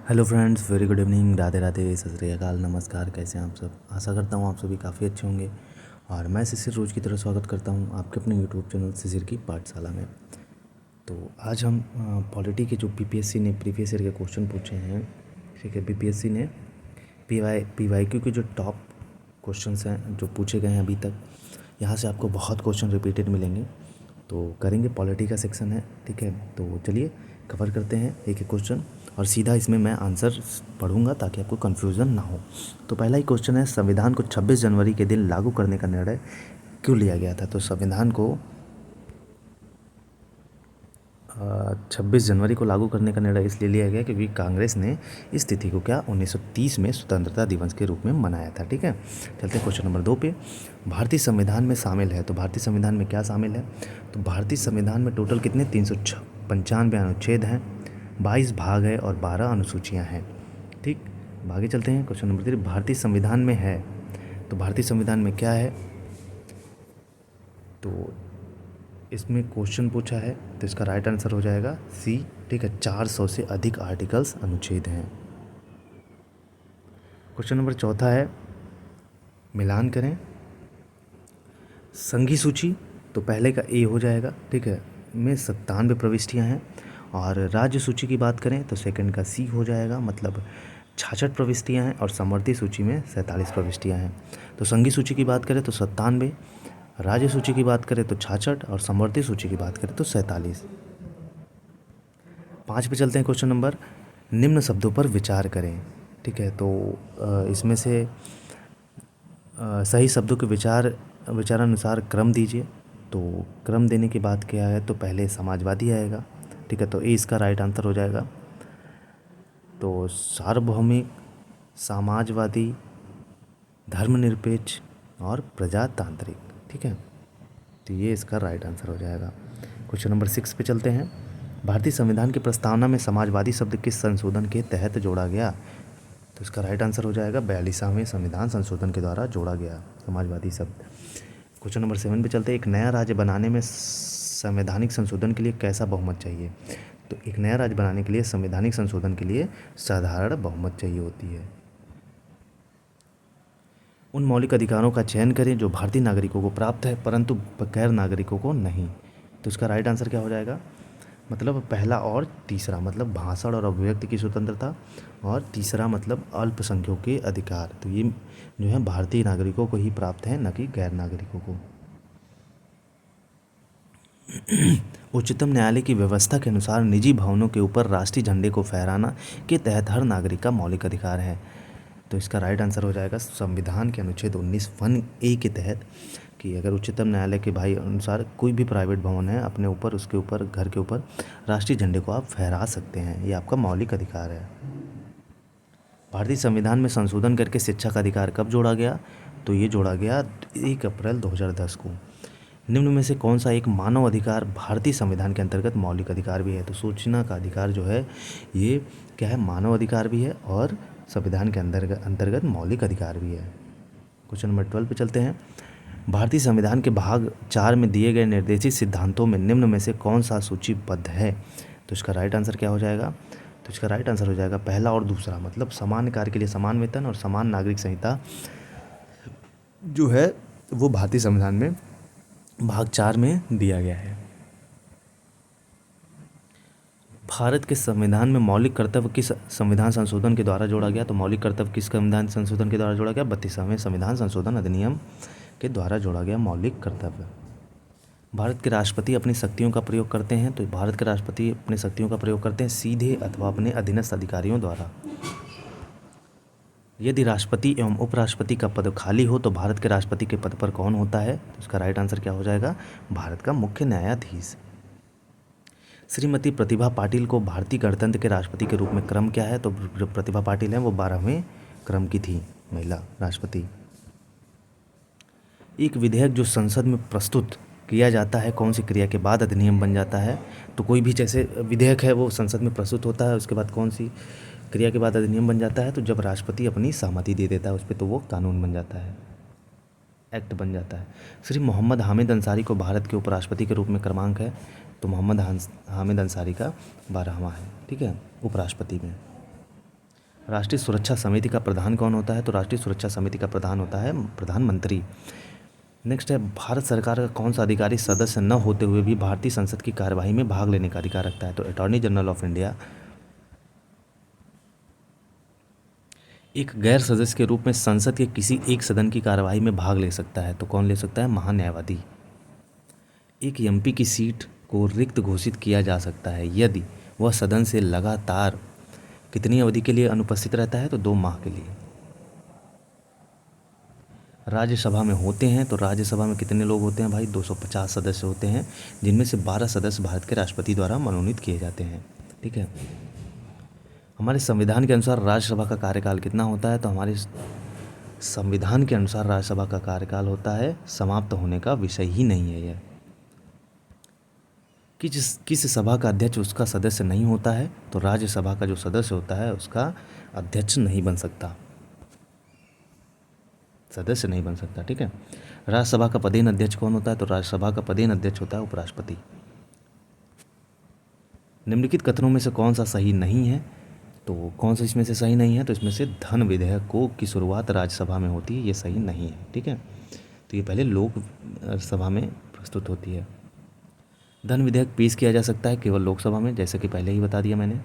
Hello friends, very good evening, Radhe Radhe, सत श्री अकाल, नमस्कार। कैसे हैं आप सब? आशा करता हूँ आप सभी काफ़ी अच्छे होंगे। और मैं शिशिर रोज़ की तरह स्वागत करता हूँ आपके अपने यूट्यूब चैनल शिशिर की पाठशाला में। तो आज हम पॉलिटी के जो पीपीएससी ने प्रीवियस ईयर के क्वेश्चन पूछे हैं, ठीक है। पीपीएससी ने पीवाईक्यू के जो टॉप क्वेश्चंस हैं जो पूछे गए हैं अभी तक, यहाँ से आपको बहुत क्वेश्चन रिपीटेड मिलेंगे। तो करेंगे, पॉलिटी का सेक्शन है, ठीक है। तो चलिए कवर करते हैं एक एक क्वेश्चन और सीधा इसमें मैं आंसर पढ़ूंगा ताकि आपको कन्फ्यूज़न ना हो। तो पहला ही क्वेश्चन है, संविधान को 26 जनवरी के दिन लागू करने का निर्णय क्यों लिया गया था? तो संविधान को 26 जनवरी को लागू करने का निर्णय इसलिए लिया गया क्योंकि कांग्रेस ने इस तिथि को 1930 में स्वतंत्रता दिवस के रूप में मनाया था, ठीक है। चलते हैं क्वेश्चन नंबर 2 पे। भारतीय संविधान में शामिल है, तो भारतीय संविधान में क्या शामिल है? तो भारतीय संविधान में टोटल कितने 395 अनुच्छेद हैं, 22 भाग है और 12 अनुसूचियाँ हैं, ठीक। आगे चलते हैं क्वेश्चन नंबर 3। भारतीय संविधान में है, तो भारतीय संविधान में क्या है? तो इसमें क्वेश्चन पूछा है तो इसका राइट आंसर हो जाएगा सी, ठीक है। 400 से अधिक आर्टिकल्स अनुच्छेद हैं। क्वेश्चन नंबर 4 है, मिलान करें। संघी सूची, तो पहले का ए हो जाएगा, ठीक है, में 97 प्रविष्टियाँ हैं। और राज्य सूची की बात करें तो सेकंड का सी हो जाएगा, मतलब 66 प्रविष्टियाँ हैं। और समवर्ती सूची में 47 प्रविष्टियाँ हैं। तो संघी सूची की बात करें तो 97, राज्य सूची की बात करें तो 66 और समवर्ती सूची की बात करें तो 47। 5 पे चलते हैं क्वेश्चन नंबर, निम्न शब्दों पर विचार करें, ठीक है। तो इसमें से सही शब्दों के विचारानुसार क्रम दीजिए। तो क्रम देने की बात क्या है, तो पहले समाजवादी आएगा, ठीक है। तो ये इसका राइट आंसर हो जाएगा। तो सार्वभौमिक, समाजवादी, धर्मनिरपेक्ष और प्रजातांत्रिक, ठीक है। तो ये इसका राइट आंसर हो जाएगा। क्वेश्चन नंबर 6 पे चलते हैं। भारतीय संविधान की प्रस्तावना में समाजवादी शब्द किस संशोधन के तहत जोड़ा गया? तो इसका राइट आंसर हो जाएगा 42वें संविधान संशोधन के द्वारा जोड़ा गया समाजवादी शब्द। क्वेश्चन नंबर 7 पे चलते हैं। एक नया राज्य बनाने में संवैधानिक संशोधन के लिए कैसा बहुमत चाहिए? तो एक नया राज्य बनाने के लिए संवैधानिक संशोधन के लिए साधारण बहुमत चाहिए होती है। उन मौलिक अधिकारों का चयन करें जो भारतीय नागरिकों को प्राप्त है परंतु गैर नागरिकों को नहीं। तो इसका राइट आंसर क्या हो जाएगा? मतलब पहला और तीसरा, मतलब भाषण और अभिव्यक्ति की स्वतंत्रता, और तीसरा मतलब अल्पसंख्यकों के अधिकार। तो ये जो है भारतीय नागरिकों को ही प्राप्त है, न कि गैर नागरिकों को। उच्चतम न्यायालय की व्यवस्था के अनुसार निजी भवनों के ऊपर राष्ट्रीय झंडे को फहराना के तहत हर नागरिक का मौलिक अधिकार है। तो इसका राइट आंसर हो जाएगा संविधान के अनुच्छेद 19(1)(a) के तहत कि अगर उच्चतम न्यायालय के भाई अनुसार कोई भी प्राइवेट भवन है, अपने ऊपर, उसके ऊपर, घर के ऊपर राष्ट्रीय झंडे को आप फहरा सकते हैं, ये आपका मौलिक अधिकार है। भारतीय संविधान में संशोधन करके शिक्षा का अधिकार कब जोड़ा गया? तो ये जोड़ा गया 1 अप्रैल 2010 को। निम्न में से कौन सा एक मानव अधिकार भारतीय संविधान के अंतर्गत मौलिक अधिकार भी है? तो सूचना का अधिकार जो है ये क्या है, मानव अधिकार भी है और संविधान के अंतर्गत मौलिक अधिकार भी है। क्वेश्चन नंबर 12 पे चलते हैं। भारतीय संविधान के भाग 4 में दिए गए निर्देशित सिद्धांतों में निम्न में से कौन सा सूचीबद्ध है? तो इसका राइट आंसर क्या हो जाएगा? तो इसका राइट आंसर हो जाएगा पहला और दूसरा, मतलब समान कार्य के लिए समान वेतन और समान नागरिक संहिता जो है वो भारतीय संविधान में भाग 4 में दिया गया है। भारत के संविधान में मौलिक कर्तव्य किस संविधान संशोधन के द्वारा जोड़ा गया? तो मौलिक कर्तव्य किस संविधान संशोधन के द्वारा जोड़ा गया? 32वें संविधान संशोधन अधिनियम के द्वारा जोड़ा गया मौलिक कर्तव्य। भारत के राष्ट्रपति अपनी शक्तियों का प्रयोग करते हैं, तो भारत के राष्ट्रपति अपनी शक्तियों का प्रयोग करते हैं सीधे अथवा अपने अधीनस्थ अधिकारियों द्वारा। यदि राष्ट्रपति एवं उपराष्ट्रपति का पद खाली हो तो भारत के राष्ट्रपति के पद पर कौन होता है? तो उसका राइट आंसर क्या हो जाएगा? भारत का मुख्य न्यायाधीश। श्रीमती प्रतिभा पाटिल को भारतीय गणतंत्र के राष्ट्रपति के रूप में क्रम क्या है? तो जो प्रतिभा पाटिल हैं वो 12वें क्रम की थी महिला राष्ट्रपति। एक विधेयक जो संसद में प्रस्तुत किया जाता है कौन सी क्रिया के बाद अधिनियम बन जाता है? तो कोई भी जैसे विधेयक है वो संसद में प्रस्तुत होता है, उसके बाद कौन सी क्रिया के बाद अधिनियम बन जाता है? तो जब राष्ट्रपति अपनी सहमति दे देता है उस पर, तो वो कानून बन जाता है, एक्ट बन जाता है। श्री मोहम्मद हामिद अंसारी को भारत के उपराष्ट्रपति के रूप में क्रमांक है? तो मोहम्मद हामिद अंसारी का 12वां है, ठीक है, उपराष्ट्रपति में। राष्ट्रीय सुरक्षा समिति का प्रधान कौन होता है? तो राष्ट्रीय सुरक्षा समिति का प्रधान होता है प्रधानमंत्री। नेक्स्ट है, भारत सरकार का कौन सा अधिकारी सदस्य न होते हुए भी भारतीय संसद की कार्यवाही में भाग लेने का अधिकार रखता है? तो अटॉर्नी जनरल ऑफ इंडिया। एक गैर सदस्य के रूप में संसद के किसी एक सदन की कार्यवाही में भाग ले सकता है, तो कौन ले सकता है? महान्यायवादी। एक एमपी की सीट को रिक्त घोषित किया जा सकता है यदि वह सदन से लगातार कितनी अवधि के लिए अनुपस्थित रहता है? तो 2 माह के लिए। राज्यसभा में होते हैं तो राज्यसभा में कितने लोग होते हैं भाई? 250 सदस्य होते हैं, जिनमें से 12 सदस्य भारत के राष्ट्रपति द्वारा मनोनीत किए जाते हैं। ठीक है, हमारे संविधान के अनुसार राज्यसभा का कार्यकाल कितना होता है? तो हमारे संविधान के अनुसार राज्यसभा का कार्यकाल होता है, समाप्त होने का विषय ही नहीं है यह। किस सभा का अध्यक्ष उसका सदस्य नहीं होता है? तो राज्यसभा का जो सदस्य होता है उसका अध्यक्ष नहीं बन सकता, सदस्य नहीं बन सकता। ठीक है, राज्यसभा का पदेन अध्यक्ष कौन होता है? तो राज्यसभा का पदेन अध्यक्ष होता है उपराष्ट्रपति। निम्नलिखित कथनों में से कौन सा सही नहीं है? तो कौन सा इसमें से सही नहीं है? तो इसमें से धन विधेयक को की शुरुआत राज्यसभा में होती है, ये सही नहीं है। ठीक है, तो ये पहले लोक सभा में प्रस्तुत होती है। धन विधेयक पेश किया जा सकता है केवल लोकसभा में, जैसे कि पहले ही बता दिया मैंने,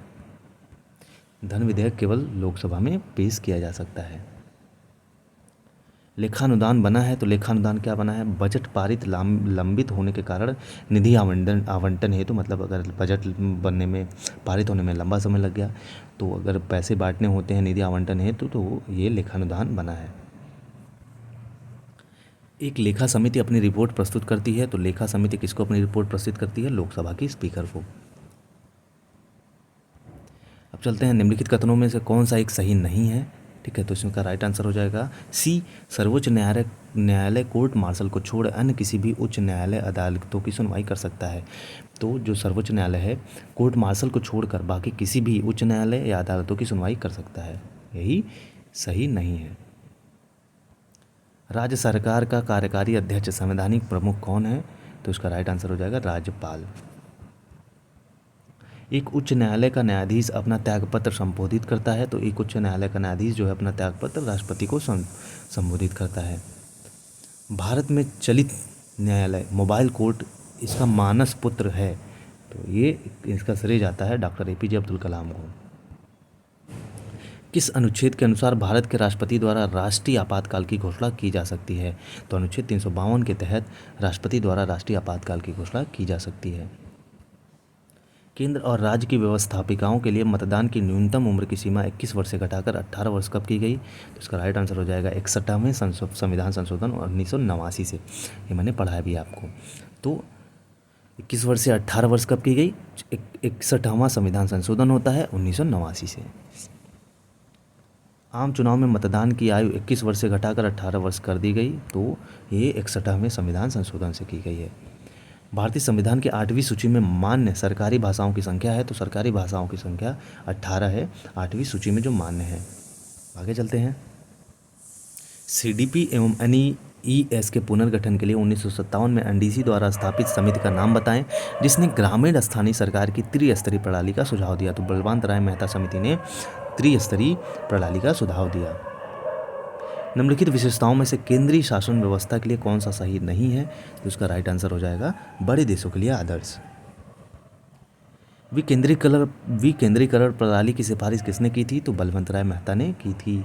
धन विधेयक केवल लोकसभा में पेश किया जा सकता है। लेखानुदान बना है, तो लेखानुदान क्या बना है? बजट पारित लंबित होने के कारण निधि आवंटन हेतु, मतलब अगर बजट बनने में, पारित होने में लंबा समय लग गया, तो अगर पैसे बांटने होते हैं निधि आवंटन हेतु, तो ये लेखानुदान बना है। एक लेखा समिति अपनी रिपोर्ट प्रस्तुत करती है, तो लेखा समिति किसको अपनी रिपोर्ट प्रस्तुत करती है? लोकसभा की स्पीकर को। अब चलते हैं, निम्नलिखित कथनों में से कौन सा एक सही नहीं है? ठीक है, तो इसमें का राइट आंसर हो जाएगा सी, सर्वोच्च न्यायालय कोर्ट मार्शल को छोड़ अन्य किसी भी उच्च न्यायालय अदालतों की सुनवाई कर सकता है। तो जो सर्वोच्च न्यायालय है, कोर्ट मार्शल को छोड़कर बाकी किसी भी उच्च न्यायालय या अदालतों की सुनवाई कर सकता है, यही सही नहीं है। राज्य सरकार का कार्यकारी अध्यक्ष संवैधानिक प्रमुख कौन है? तो इसका राइट आंसर हो जाएगा राज्यपाल। एक उच्च न्यायालय का न्यायाधीश अपना त्यागपत्र संबोधित करता है, तो एक उच्च न्यायालय का न्यायाधीश जो है अपना त्यागपत्र राष्ट्रपति को संबोधित करता है। भारत में चलित न्यायालय मोबाइल कोर्ट इसका मानस पुत्र है, तो ये इसका श्रेय जाता है डॉक्टर APJ अब्दुल कलाम को। किस अनुच्छेद के अनुसार भारत के राष्ट्रपति द्वारा राष्ट्रीय आपातकाल की घोषणा की जा सकती है? तो अनुच्छेद 352 के तहत राष्ट्रपति द्वारा राष्ट्रीय आपातकाल की घोषणा की जा सकती है। केंद्र और राज्य की व्यवस्थापिकाओं के लिए मतदान की न्यूनतम उम्र की सीमा 21 वर्ष से घटाकर 18 वर्ष कब की गई? तो इसका राइट आंसर हो जाएगा 61वें संविधान संशोधन 1989 से। ये मैंने पढ़ा है भी आपको। तो 21 वर्ष से 18 वर्ष कब की गई? 61वां संविधान संशोधन होता है 1989 से। आम चुनाव में मतदान की आयु 21 वर्ष से घटाकर 18 वर्ष कर दी गई, तो ये 61वें संविधान संशोधन से की गई है। भारतीय संविधान की 8वीं सूची में मान्य सरकारी भाषाओं की संख्या है, तो सरकारी भाषाओं की संख्या 18 है 8वीं सूची में जो मान्य है। आगे चलते हैं, CDP एवं NES के पुनर्गठन के लिए 1957 में NDC द्वारा स्थापित समिति का नाम बताएं जिसने ग्रामीण स्थानीय सरकार की त्रिस्तरीय प्रणाली का सुझाव दिया। तो बलवंत राय मेहता समिति ने त्रिस्तरीय प्रणाली का सुझाव दिया। निम्नलिखित विशेषताओं में से केंद्रीय शासन व्यवस्था के लिए कौन सा सही नहीं है? तो उसका राइट आंसर हो जाएगा बड़े देशों के लिए आदर्श। विकेंद्रीकरण प्रणाली की सिफारिश किसने की थी? तो बलवंत राय मेहता ने की थी।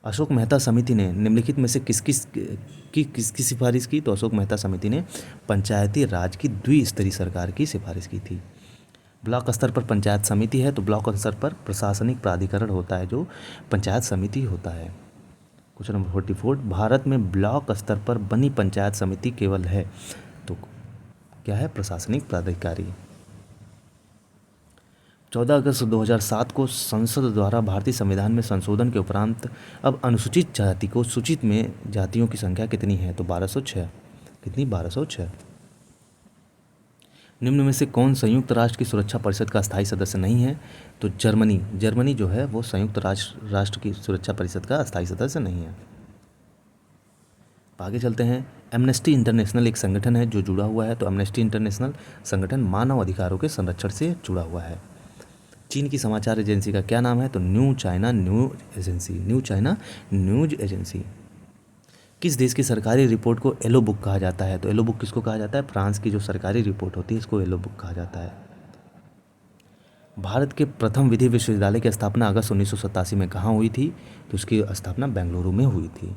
अशोक मेहता समिति ने निम्नलिखित में से किसकी सिफारिश की? तो अशोक मेहता समिति ने पंचायती राज की द्विस्तरीय सरकार की सिफारिश की थी। ब्लॉक स्तर पर पंचायत समिति है, तो ब्लॉक स्तर पर प्रशासनिक प्राधिकरण होता है जो पंचायत समिति होता है। क्वेश्चन नंबर 44, भारत में ब्लॉक स्तर पर बनी पंचायत समिति केवल है, तो क्या है? प्रशासनिक प्राधिकारी। 14 अगस्त 2007 को संसद द्वारा भारतीय संविधान में संशोधन के उपरांत अब अनुसूचित जाति को सूचित में जातियों की संख्या कितनी है? तो 1206। कितनी? 1206। निम्न में से कौन संयुक्त राष्ट्र की सुरक्षा परिषद का स्थायी सदस्य नहीं है? तो जर्मनी जो है वो संयुक्त राष्ट्र की सुरक्षा परिषद का स्थायी सदस्य नहीं है। आगे चलते हैं, एमनेस्टी इंटरनेशनल एक संगठन है जो जुड़ा हुआ है, तो एमनेस्टी इंटरनेशनल संगठन मानव अधिकारों के संरक्षण से जुड़ा हुआ है। चीन की समाचार एजेंसी का क्या नाम है? तो new China news agency, new China news agency. किस देश की सरकारी रिपोर्ट को येलो बुक कहा जाता है? तो येलो बुक किसको कहा जाता है? फ्रांस की जो सरकारी रिपोर्ट होती है इसको येलो बुक कहा जाता है। भारत के प्रथम विधि विश्वविद्यालय की स्थापना अगस्त 1987 में कहाँ हुई थी? तो उसकी स्थापना बेंगलुरु में हुई थी।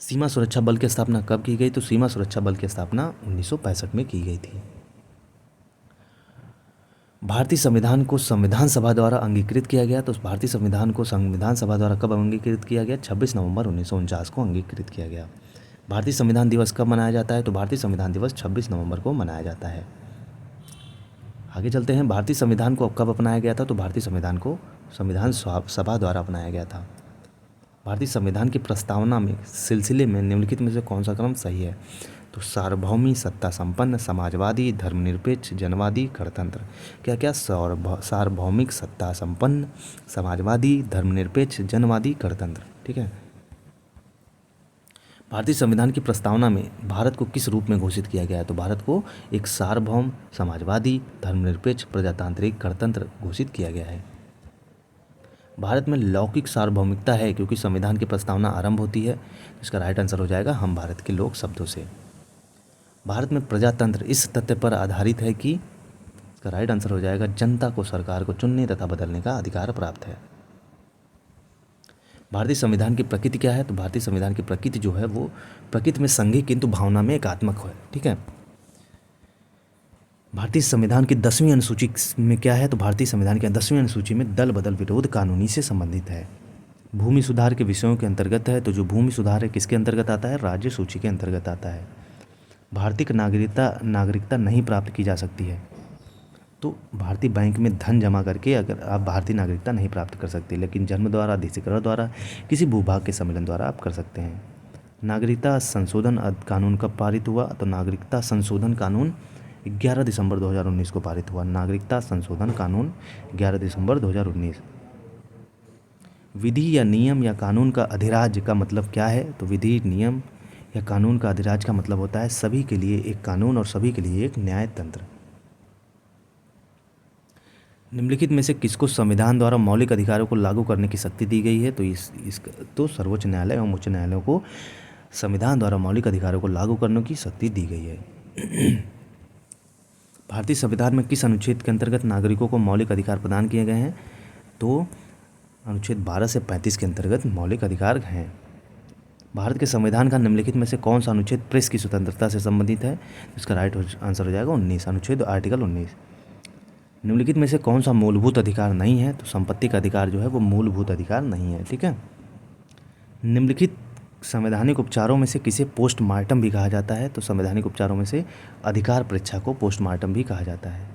सीमा सुरक्षा बल की स्थापना कब की गई? तो सीमा सुरक्षा बल की स्थापना 1965 में की गई थी। भारतीय संविधान को संविधान सभा द्वारा अंगीकृत किया गया, तो भारतीय संविधान को संविधान सभा द्वारा कब अंगीकृत किया गया? 26 नवंबर 1949 को अंगीकृत किया गया। भारतीय संविधान दिवस कब मनाया जाता है? तो भारतीय संविधान दिवस 26 नवंबर को मनाया जाता है। आगे चलते हैं, भारतीय संविधान को कब अपनाया गया था? तो भारतीय संविधान को संविधान सभा द्वारा अपनाया गया था। भारतीय संविधान की प्रस्तावना में सिलसिले में निम्नलिखित में से कौन सा क्रम सही है? तो सार्वभौमी, सत्ता संपन्न, समाजवादी, धर्मनिरपेक्ष, जनवादी, गणतंत्र। क्या क्या? सार्वभौमिक, सत्ता संपन्न, समाजवादी, धर्मनिरपेक्ष, जनवादी, गणतंत्र। ठीक है। भारतीय संविधान की प्रस्तावना में भारत को किस रूप में घोषित किया गया है? तो भारत को एक सार्वभौम, समाजवादी, धर्मनिरपेक्ष, प्रजातांत्रिक, गणतंत्र घोषित किया गया है। भारत में लौकिक सार्वभौमिकता है क्योंकि संविधान की प्रस्तावना आरंभ होती है। इसका राइट आंसर हो जाएगा हम भारत के लोग शब्दों से। भारत में प्रजातंत्र इस तथ्य पर आधारित है कि, इसका राइट आंसर हो जाएगा जनता को सरकार को चुनने तथा बदलने का अधिकार प्राप्त है। भारतीय संविधान की प्रकृति क्या है? तो भारतीय संविधान की प्रकृति जो है वो प्रकृति में संघीय किंतु भावना में एकात्मक है। ठीक है। भारतीय संविधान की 10वीं अनुसूची में क्या है? तो भारतीय संविधान की 10वीं अनुसूची में दल बदल विरोध कानूनी से संबंधित है। भूमि सुधार के विषयों के अंतर्गत है, तो जो भूमि सुधार है किसके अंतर्गत आता है? राज्य सूची के अंतर्गत आता है। भारतीय नागरिकता नहीं प्राप्त की जा सकती है, तो भारतीय बैंक में धन जमा करके अगर आप भारतीय नागरिकता नहीं प्राप्त कर सकते, लेकिन जन्म द्वारा, अधिकरण द्वारा, किसी भूभाग के सम्मेलन द्वारा आप कर सकते हैं। नागरिकता संशोधन कानून कब पारित हुआ? तो नागरिकता संशोधन कानून 11 दिसंबर 2019 को पारित हुआ। नागरिकता संशोधन कानून 11 दिसंबर 2019। विधि या नियम या कानून का अधिराज्य का मतलब क्या है? तो विधि, नियम या कानून का अधिराज्य का मतलब होता है सभी के लिए एक कानून और सभी के लिए एक न्याय तंत्र। निम्नलिखित में से किसको संविधान द्वारा मौलिक अधिकारों को लागू करने की शक्ति दी गई है? तो सर्वोच्च न्यायालय एवं उच्च न्यायालयों को संविधान द्वारा मौलिक अधिकारों को लागू करने की शक्ति दी गई है। भारतीय संविधान में किस अनुच्छेद के अंतर्गत नागरिकों को मौलिक अधिकार प्रदान किए गए हैं? तो अनुच्छेद 12 से 35 के अंतर्गत मौलिक अधिकार हैं। भारत के संविधान का निम्नलिखित में से कौन सा अनुच्छेद प्रेस की स्वतंत्रता से संबंधित है? इसका राइट आंसर हो जाएगा 19, अनुच्छेद आर्टिकल 19। निम्नलिखित में से कौन सा मूलभूत अधिकार नहीं है? तो संपत्ति का अधिकार जो है वो मूलभूत अधिकार नहीं है। ठीक है। निम्नलिखित संवैधानिक उपचारों में से किसे पोस्टमार्टम भी कहा जाता है? तो संवैधानिक उपचारों में से अधिकार परीक्षा को पोस्टमार्टम भी कहा जाता है।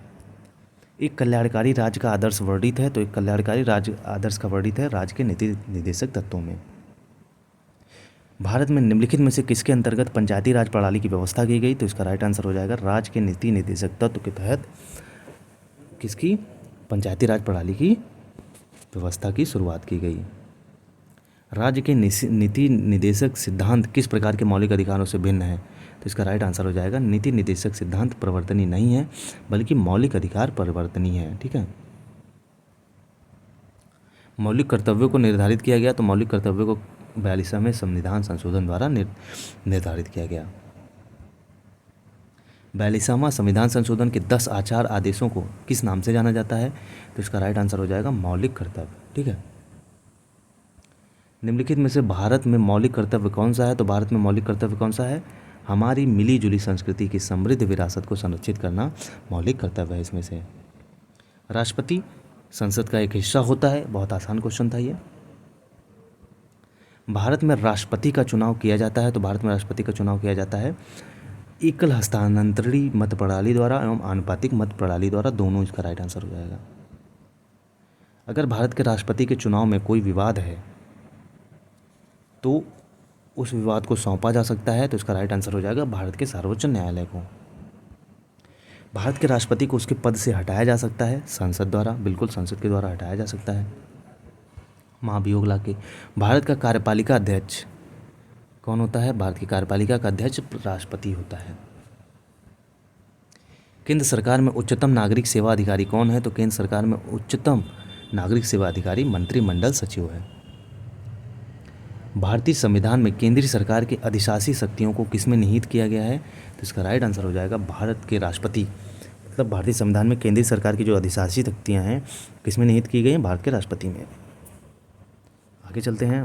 एक कल्याणकारी राज्य का आदर्श वर्णित है, तो एक कल्याणकारी राज्य आदर्श का वर्णित है राज्य के नीति निर्देशक तत्वों में। भारत में निम्नलिखित में से किसके अंतर्गत पंचायती राज प्रणाली की व्यवस्था की गई? तो इसका राइट आंसर हो जाएगा राज्य के नीति निर्देशक तत्व के तहत किसकी पंचायती राज प्रणाली की व्यवस्था की शुरुआत की गई। राज्य के नीति निर्देशक सिद्धांत किस प्रकार के मौलिक अधिकारों से भिन्न है? तो इसका राइट आंसर हो जाएगा नीति निर्देशक सिद्धांत प्रवर्तनीय नहीं है बल्कि मौलिक अधिकार परिवर्तनीय है। ठीक है। मौलिक कर्तव्यों को निर्धारित किया गया, तो मौलिक कर्तव्यों को 42वें संविधान संशोधन द्वारा निर्धारित किया गया। 42वां संविधान संशोधन के 10 आचार आदेशों को किस नाम से जाना जाता है? तो इसका राइट आंसर हो जाएगा मौलिक कर्तव्य। ठीक है। निम्नलिखित में से भारत में मौलिक कर्तव्य कौन सा है? तो भारत में मौलिक कर्तव्य कौन सा है? हमारी मिली जुली संस्कृति की समृद्ध विरासत को संरक्षित करना मौलिक कर्तव्य है। इसमें से राष्ट्रपति संसद का एक हिस्सा होता है। बहुत आसान क्वेश्चन था ये। भारत में राष्ट्रपति का चुनाव किया जाता है, तो भारत में राष्ट्रपति का चुनाव किया जाता है एकल हस्तांतरणीय मत प्रणाली द्वारा एवं आनुपातिक मत प्रणाली द्वारा, दोनों इसका राइट आंसर हो जाएगा। अगर भारत के राष्ट्रपति के चुनाव में कोई विवाद है तो उस विवाद को सौंपा जा सकता है, तो इसका राइट आंसर हो जाएगा भारत के सर्वोच्च न्यायालय को। भारत के राष्ट्रपति को उसके पद से हटाया जा सकता है संसद द्वारा, बिल्कुल संसद के द्वारा हटाया जा सकता है महाभियोग लाके। भारत का कार्यपालिका अध्यक्ष कौन होता है? भारत की कार्यपालिका का अध्यक्ष राष्ट्रपति होता है। केंद्र सरकार में उच्चतम नागरिक सेवा अधिकारी कौन है? तो केंद्र सरकार में उच्चतम नागरिक सेवा अधिकारी मंत्रिमंडल सचिव है। भारतीय संविधान में केंद्रीय सरकार की अधिशासी शक्तियों को किसमें निहित किया गया है? तो इसका राइट आंसर हो जाएगा भारत के राष्ट्रपति। मतलब भारतीय संविधान में केंद्रीय सरकार की जो अधिशासी शक्तियाँ हैं किसमें निहित की गई हैं? भारत के राष्ट्रपति में। आगे चलते हैं।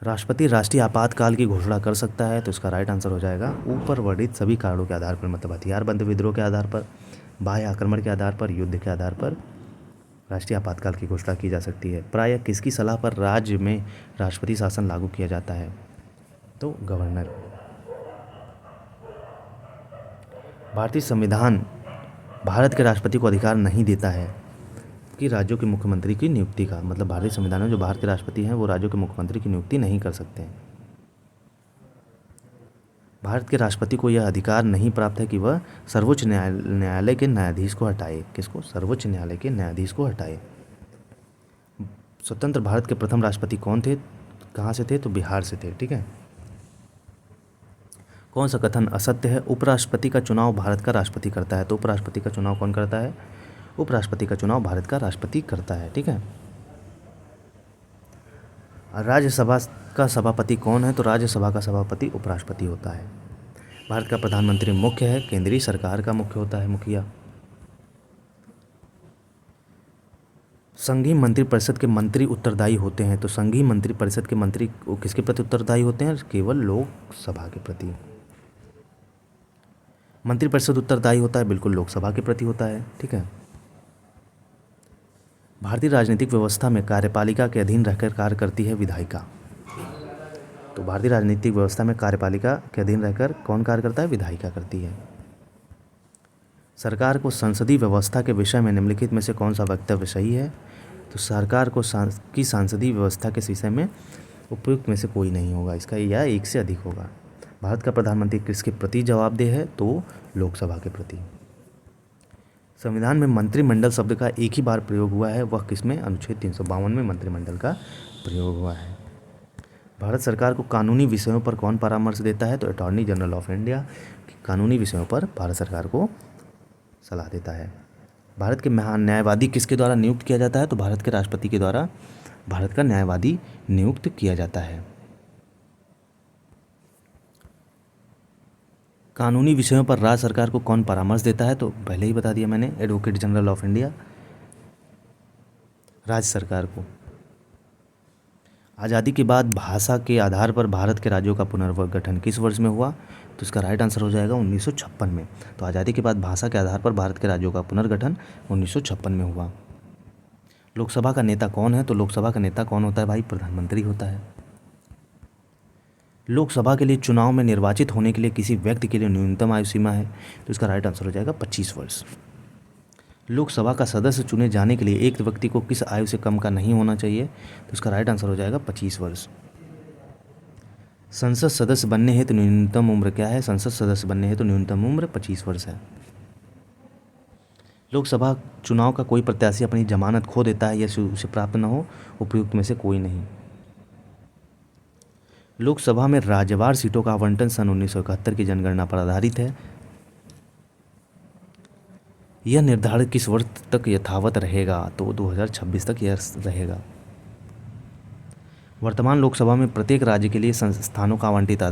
राष्ट्रपति राष्ट्रीय आपातकाल की घोषणा कर सकता है? तो इसका राइट आंसर हो जाएगा ऊपर वर्णित सभी कारणों के आधार पर, मतलब हथियारबंद विद्रोह के आधार पर, बाह्य आक्रमण के आधार पर, युद्ध के आधार पर राष्ट्रीय आपातकाल की घोषणा की जा सकती है। प्रायः किसकी सलाह पर राज्य में राष्ट्रपति शासन लागू किया जाता है? तो गवर्नर। भारतीय संविधान भारत के राष्ट्रपति को अधिकार नहीं देता है कि राज्यों के मुख्यमंत्री की नियुक्ति का, मतलब भारतीय संविधान में जो भारत के राष्ट्रपति हैं वो राज्यों के मुख्यमंत्री की नियुक्ति नहीं कर सकते हैं। भारत के राष्ट्रपति को यह अधिकार नहीं प्राप्त है कि वह सर्वोच्च न्यायालय के न्यायाधीश को हटाए। किसको? सर्वोच्च न्यायालय के न्यायाधीश को हटाए। स्वतंत्र भारत के प्रथम राष्ट्रपति कौन थे? कहाँ से थे? तो बिहार से थे। ठीक है। कौन सा कथन असत्य है? उपराष्ट्रपति का चुनाव भारत का राष्ट्रपति करता है। तो उपराष्ट्रपति का चुनाव कौन करता है? उपराष्ट्रपति का चुनाव भारत का राष्ट्रपति करता है। ठीक है। राज्यसभा का सभापति कौन है? तो राज्यसभा का सभापति उपराष्ट्रपति होता है। भारत का प्रधानमंत्री मुख्य है, केंद्रीय सरकार का मुख्य होता है मुखिया। संघीय मंत्रिपरिषद के मंत्री उत्तरदायी होते हैं। तो संघीय मंत्रिपरिषद के मंत्री किसके प्रति उत्तरदायी होते हैं? केवल लोकसभा के प्रति। मंत्रिपरिषद उत्तरदायी होता है, बिल्कुल लोकसभा के प्रति होता है। ठीक है। भारतीय राजनीतिक व्यवस्था में कार्यपालिका के अधीन रहकर कार्य करती है विधायिका। तो भारतीय राजनीतिक व्यवस्था में कार्यपालिका के अधीन रहकर कौन कार्य करता है? विधायिका करती है। सरकार को संसदीय व्यवस्था के विषय में निम्नलिखित में से कौन सा वक्तव्य सही है? तो सरकार को की संसदीय व्यवस्था के विषय में उपयुक्त में से कोई नहीं होगा, इसका या एक से अधिक होगा। भारत का प्रधानमंत्री किसके प्रति जवाबदेह है? तो लोकसभा के प्रति। संविधान में मंत्रिमंडल शब्द का एक ही बार प्रयोग हुआ है, वह किसमें? अनुच्छेद 352 में मंत्रिमंडल का प्रयोग हुआ है। भारत सरकार को कानूनी विषयों पर कौन परामर्श देता है? तो अटॉर्नी जनरल ऑफ इंडिया कानूनी विषयों पर भारत सरकार को सलाह देता है। भारत के महान न्यायवादी किसके द्वारा नियुक्त किया जाता है? तो भारत के राष्ट्रपति के द्वारा भारत का न्यायवादी नियुक्त किया जाता है। कानूनी विषयों पर राज्य सरकार को कौन परामर्श देता है? तो पहले ही बता दिया मैंने, एडवोकेट जनरल ऑफ इंडिया राज्य सरकार को। आज़ादी के बाद भाषा के आधार पर भारत के राज्यों का पुनर्गठन किस वर्ष में हुआ? तो इसका राइट आंसर हो जाएगा 1956 में। तो आज़ादी के बाद भाषा के आधार पर भारत के राज्यों का पुनर्गठन 1956 में हुआ। लोकसभा का नेता कौन है? तो लोकसभा का नेता कौन होता है भाई? प्रधानमंत्री होता है। लोकसभा के लिए चुनाव में निर्वाचित होने के लिए किसी व्यक्ति के लिए न्यूनतम आयु सीमा है? तो इसका राइट आंसर हो जाएगा 25 वर्ष। लोकसभा का सदस्य चुने जाने के लिए एक व्यक्ति को किस आयु से कम का नहीं होना चाहिए? तो इसका राइट आंसर हो जाएगा 25 वर्ष। संसद सदस्य बनने हेतु न्यूनतम उम्र क्या है? संसद सदस्य बनने हेतु न्यूनतम उम्र 25 वर्ष है। लोकसभा चुनाव का कोई प्रत्याशी अपनी जमानत खो देता है या उसे प्राप्त न हो, उपयुक्त में से कोई नहीं। लोकसभा में राज्यवार सीटों का आवंटन सन 1971 की जनगणना पर आधारित है। यह निर्धारण किस वर्ष तक यथावत रहेगा? तो 2026 तक यह रहेगा। वर्तमान लोकसभा में प्रत्येक राज्य के लिए स्थानों का आवंटन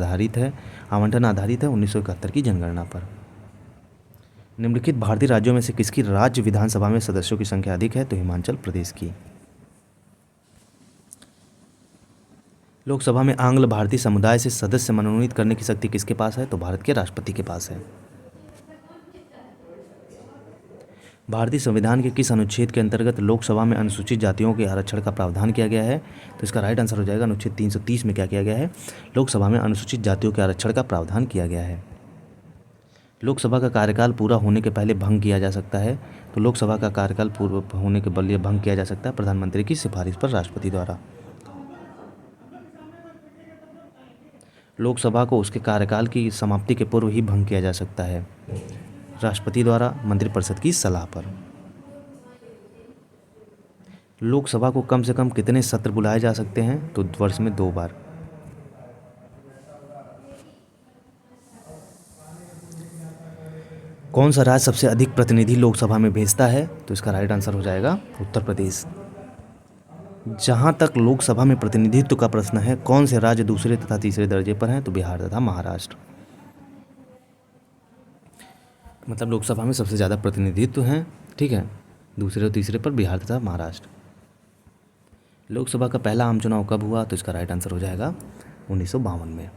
आधारित है 1971 की जनगणना पर। निम्नलिखित भारतीय राज्यों में से किसकी राज्य विधानसभा में सदस्यों की संख्या अधिक है? तो हिमाचल प्रदेश की। लोकसभा में आंग्ल भारतीय समुदाय से सदस्य मनोनीत करने की शक्ति किसके पास है? तो भारत के राष्ट्रपति के पास है। भारतीय संविधान के किस अनुच्छेद के अंतर्गत लोकसभा में अनुसूचित जातियों के आरक्षण का प्रावधान किया गया है? तो इसका राइट आंसर हो जाएगा अनुच्छेद 330 में क्या किया गया है? लोकसभा में अनुसूचित जातियों के आरक्षण का प्रावधान किया गया है। लोकसभा का कार्यकाल पूरा होने के पहले भंग किया जा सकता है। तो लोकसभा का कार्यकाल पूरा होने के बदले भंग किया जा सकता है प्रधानमंत्री की सिफारिश पर राष्ट्रपति द्वारा। लोकसभा को उसके कार्यकाल की समाप्ति के पूर्व ही भंग किया जा सकता है राष्ट्रपति द्वारा मंत्रिपरिषद की सलाह पर। लोकसभा को कम से कम कितने सत्र बुलाए जा सकते हैं? तो वर्ष में 2 बार। कौन सा राज्य सबसे अधिक प्रतिनिधि लोकसभा में भेजता है? तो इसका राइट आंसर हो जाएगा उत्तर प्रदेश। जहाँ तक लोकसभा में प्रतिनिधित्व का प्रश्न है, कौन से राज्य दूसरे तथा तीसरे दर्जे पर हैं? तो बिहार तथा महाराष्ट्र। मतलब लोकसभा में सबसे ज़्यादा प्रतिनिधित्व हैं, ठीक है, दूसरे और तीसरे पर बिहार तथा महाराष्ट्र। लोकसभा का पहला आम चुनाव कब हुआ? तो इसका राइट आंसर हो जाएगा 1952 में।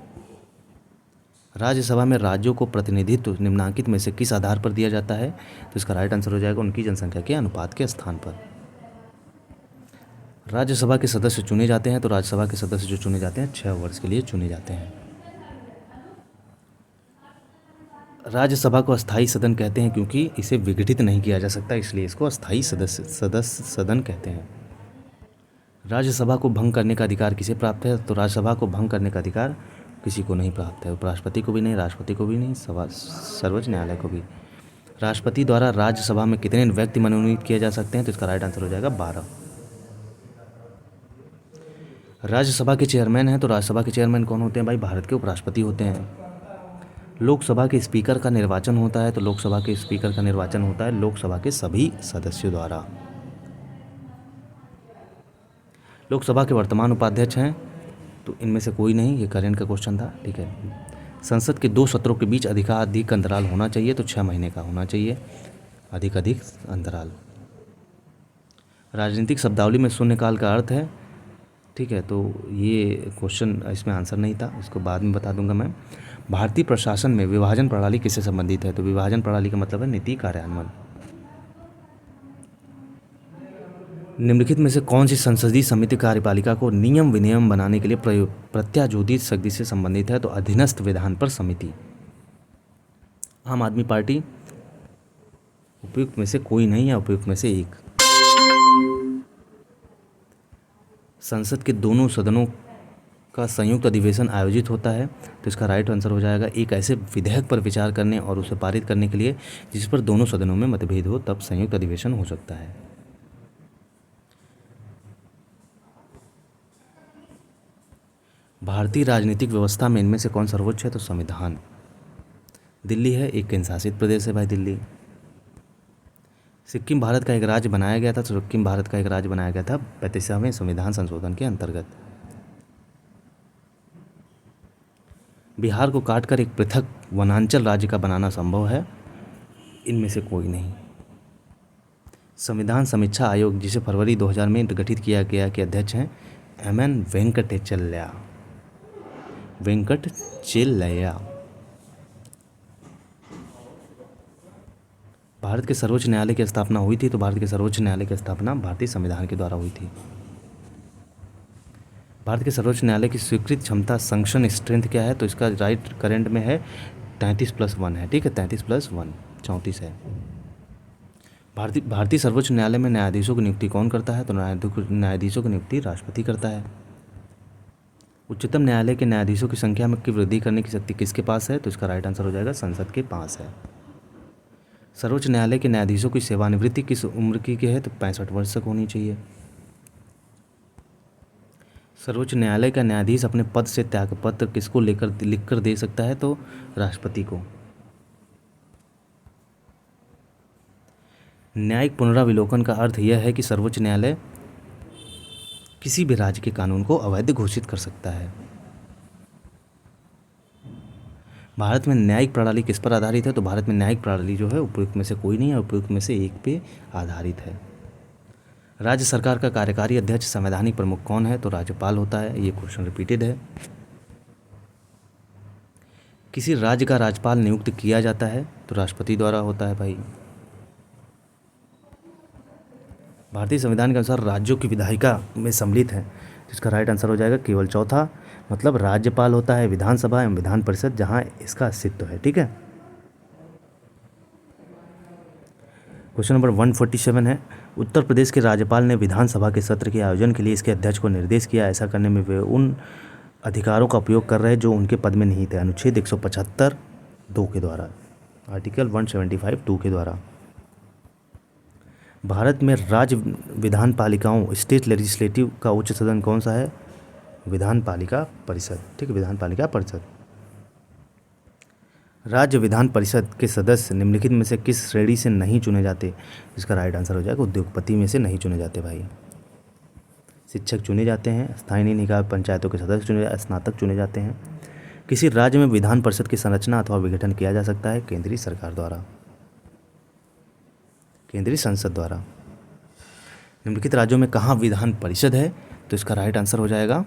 राज्यसभा में राज्यों को प्रतिनिधित्व निम्नलिखित में से किस आधार पर दिया जाता है? तो इसका राइट आंसर हो जाएगा उनकी जनसंख्या के अनुपात के स्थान पर। राज्यसभा के सदस्य चुने जाते हैं, तो राज्यसभा के सदस्य जो चुने जाते हैं 6 वर्ष के लिए चुने जाते हैं। राज्यसभा को अस्थायी सदन कहते हैं क्योंकि इसे विघटित नहीं किया जा सकता, इसलिए इसको अस्थायी सदस्य सदन कहते हैं। राज्यसभा को भंग करने का अधिकार किसे प्राप्त है? तो राज्यसभा को भंग करने का अधिकार किसी को नहीं प्राप्त है, उपराष्ट्रपति को भी नहीं, राष्ट्रपति को भी नहीं, सर्वोच्च न्यायालय को भी। राष्ट्रपति द्वारा राज्यसभा में कितने व्यक्ति मनोनीत किए जा सकते हैं? तो इसका राइट आंसर हो जाएगा 12। राज्यसभा के चेयरमैन हैं, तो राज्यसभा के चेयरमैन कौन होते हैं भाई? भारत के उपराष्ट्रपति होते हैं। लोकसभा के स्पीकर का निर्वाचन होता है, तो लोकसभा के स्पीकर का निर्वाचन होता है लोकसभा के सभी सदस्यों द्वारा। लोकसभा के वर्तमान उपाध्यक्ष हैं, तो इनमें से कोई नहीं, ये करंट का क्वेश्चन था, ठीक है। संसद के 2 सत्रों के बीच अधिक अंतराल होना चाहिए, तो 6 महीने का होना चाहिए अधिक अंतराल। राजनीतिक शब्दावली में शून्यकाल का अर्थ है, ठीक है, तो ये क्वेश्चन इसमें आंसर नहीं था, इसको बाद में बता दूंगा मैं। भारतीय प्रशासन में विभाजन प्रणाली किससे संबंधित है? तो विभाजन प्रणाली का मतलब है नीति कार्यान्वयन। निम्नलिखित में से कौन सी संसदीय समिति कार्यपालिका को नियम विनियम बनाने के लिए प्रत्याजोदित शक्ति से संबंधित है? तो अधीनस्थ विधान पर समिति। आम आदमी पार्टी, उपयुक्त में से कोई नहीं या उपयुक्त में से एक। संसद के दोनों सदनों का संयुक्त अधिवेशन आयोजित होता है, तो इसका राइट आंसर हो जाएगा एक ऐसे विधेयक पर विचार करने और उसे पारित करने के लिए जिस पर दोनों सदनों में मतभेद हो, तब संयुक्त अधिवेशन हो सकता है। भारतीय राजनीतिक व्यवस्था में इनमें से कौन सर्वोच्च है? तो संविधान। दिल्ली है, एक केंद्र शासित प्रदेश है भाई दिल्ली। सिक्किम भारत का एक राज्य बनाया गया था, तो सिक्किम भारत का एक राज्य बनाया गया था 35वें संविधान संशोधन के अंतर्गत। बिहार को काटकर एक पृथक वनांचल राज्य का बनाना संभव है, इनमें से कोई नहीं। संविधान समीक्षा आयोग, जिसे फरवरी 2000 में गठित किया गया, के अध्यक्ष हैं MN वेंकटचेल्लैया। भारत के सर्वोच्च न्यायालय की स्थापना हुई थी, तो भारत के सर्वोच्च न्यायालय की स्थापना भारतीय संविधान के द्वारा हुई थी। भारत के सर्वोच्च न्यायालय की स्वीकृत क्षमता संक्शन स्ट्रेंथ क्या है? तो इसका राइट करंट में है 33+1 है, ठीक है, 33+1 34 है। भारतीय सर्वोच्च न्यायालय में न्यायाधीशों की नियुक्ति कौन करता है? तो न्यायाधीशों की नियुक्ति राष्ट्रपति करता है। उच्चतम न्यायालय के न्यायाधीशों की संख्या में की वृद्धि करने की शक्ति किसके पास है? तो इसका राइट आंसर हो जाएगा संसद के पास है। सर्वोच्च न्यायालय के न्यायाधीशों की सेवानिवृत्ति किस उम्र की है? तो 65 वर्ष तक होनी चाहिए। सर्वोच्च न्यायालय का न्यायाधीश अपने पद से त्यागपत्र किसको लिखकर दे सकता है? तो राष्ट्रपति को। न्यायिक पुनराविलोकन का अर्थ यह है कि सर्वोच्च न्यायालय किसी भी राज्य के कानून को अवैध घोषित कर सकता है। भारत में न्यायिक प्रणाली किस पर आधारित है? तो भारत में न्यायिक प्रणाली जो है उपयुक्त में से कोई नहीं है, उपयुक्त में से एक पे आधारित है। राज्य सरकार का कार्यकारी अध्यक्ष संवैधानिक प्रमुख कौन है? तो राज्यपाल होता है। ये क्वेश्चन रिपीटेड है। किसी राज्य का राज्यपाल नियुक्त किया जाता है तो राष्ट्रपति द्वारा होता है भाई। भारतीय संविधान के अनुसार राज्यों की विधायिका में सम्मिलित है, जिसका राइट आंसर हो जाएगा केवल चौथा, मतलब राज्यपाल होता है, विधानसभा एवं विधान परिषद जहां इसका अस्तित्व है, ठीक है। क्वेश्चन नंबर 147 है, उत्तर प्रदेश के राज्यपाल ने विधानसभा के सत्र के आयोजन के लिए इसके अध्यक्ष को निर्देश किया। ऐसा करने में वे उन अधिकारों का उपयोग कर रहे हैं जो उनके पद में नहीं थे। अनुच्छेद 175(2) के द्वारा, आर्टिकल 175(2) के द्वारा। भारत में राज्य विधान पालिकाओं स्टेट लेजिस्लेटिव का उच्च सदन कौन सा है? विधान पालिका परिषद, ठीक है, विधान पालिका परिषद। राज्य विधान परिषद के सदस्य निम्नलिखित में से किस श्रेणी से नहीं चुने जाते? इसका राइट आंसर हो जाएगा उद्योगपति में से नहीं चुने जाते भाई। शिक्षक चुने जाते हैं, स्थानीय निकाय पंचायतों के सदस्य चुने, स्नातक चुने जाते हैं। किसी राज्य में विधान परिषद की संरचना अथवा विघटन किया जा सकता है? केंद्रीय सरकार द्वारा, केंद्रीय संसद द्वारा। निम्नलिखित राज्यों में कहाँ विधान परिषद है? तो इसका राइट आंसर हो जाएगा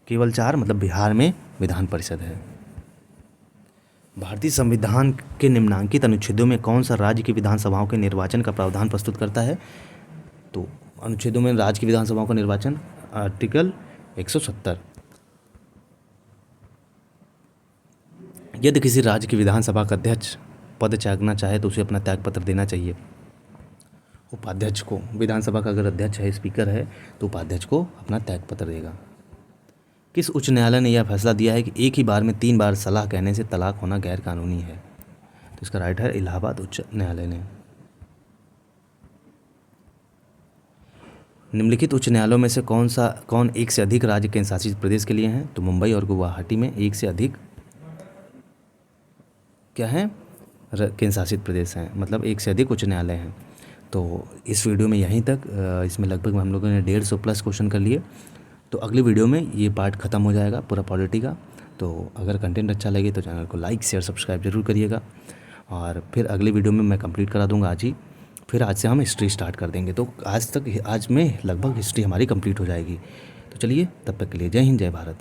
केवल 4, मतलब बिहार में विधान परिषद है। भारतीय संविधान के निम्नांकित अनुच्छेदों में कौन सा राज्य की विधानसभाओं के निर्वाचन का प्रावधान प्रस्तुत करता है? तो अनुच्छेदों में राज्य की विधानसभाओं का निर्वाचन आर्टिकल 170। यदि किसी राज्य की विधानसभा का अध्यक्ष पद त्यागना चाहे तो उसे अपना त्यागपत्र देना चाहिए उपाध्यक्ष को। विधानसभा का अगर अध्यक्ष है, स्पीकर है, तो उपाध्यक्ष को अपना त्यागपत्र देगा। किस उच्च न्यायालय ने यह फैसला दिया है कि एक ही बार में 3 बार सलाह कहने से तलाक होना गैर कानूनी है? तो इसका राइट है इलाहाबाद उच्च न्यायालय ने। निम्नलिखित उच्च न्यायालयों में से कौन एक से अधिक राज्य केंद्र शासित प्रदेश के लिए हैं? तो मुंबई और गुवाहाटी में एक से अधिक क्या है केंद्र शासित प्रदेश हैं, मतलब एक से अधिक उच्च न्यायालय हैं। तो इस वीडियो में यहीं तक, इसमें लगभग हम लोगों ने 150+ क्वेश्चन कर लिए। तो अगली वीडियो में ये पार्ट ख़त्म हो जाएगा पूरा पॉलिटी का। तो अगर कंटेंट अच्छा लगे तो चैनल को लाइक शेयर सब्सक्राइब जरूर करिएगा, और फिर अगली वीडियो में मैं कंप्लीट करा दूंगा आज ही। फिर आज से हम हिस्ट्री स्टार्ट कर देंगे, तो आज में लगभग हिस्ट्री हमारी कंप्लीट हो जाएगी। तो चलिए, तब तक के लिए जय हिंद, जय भारत।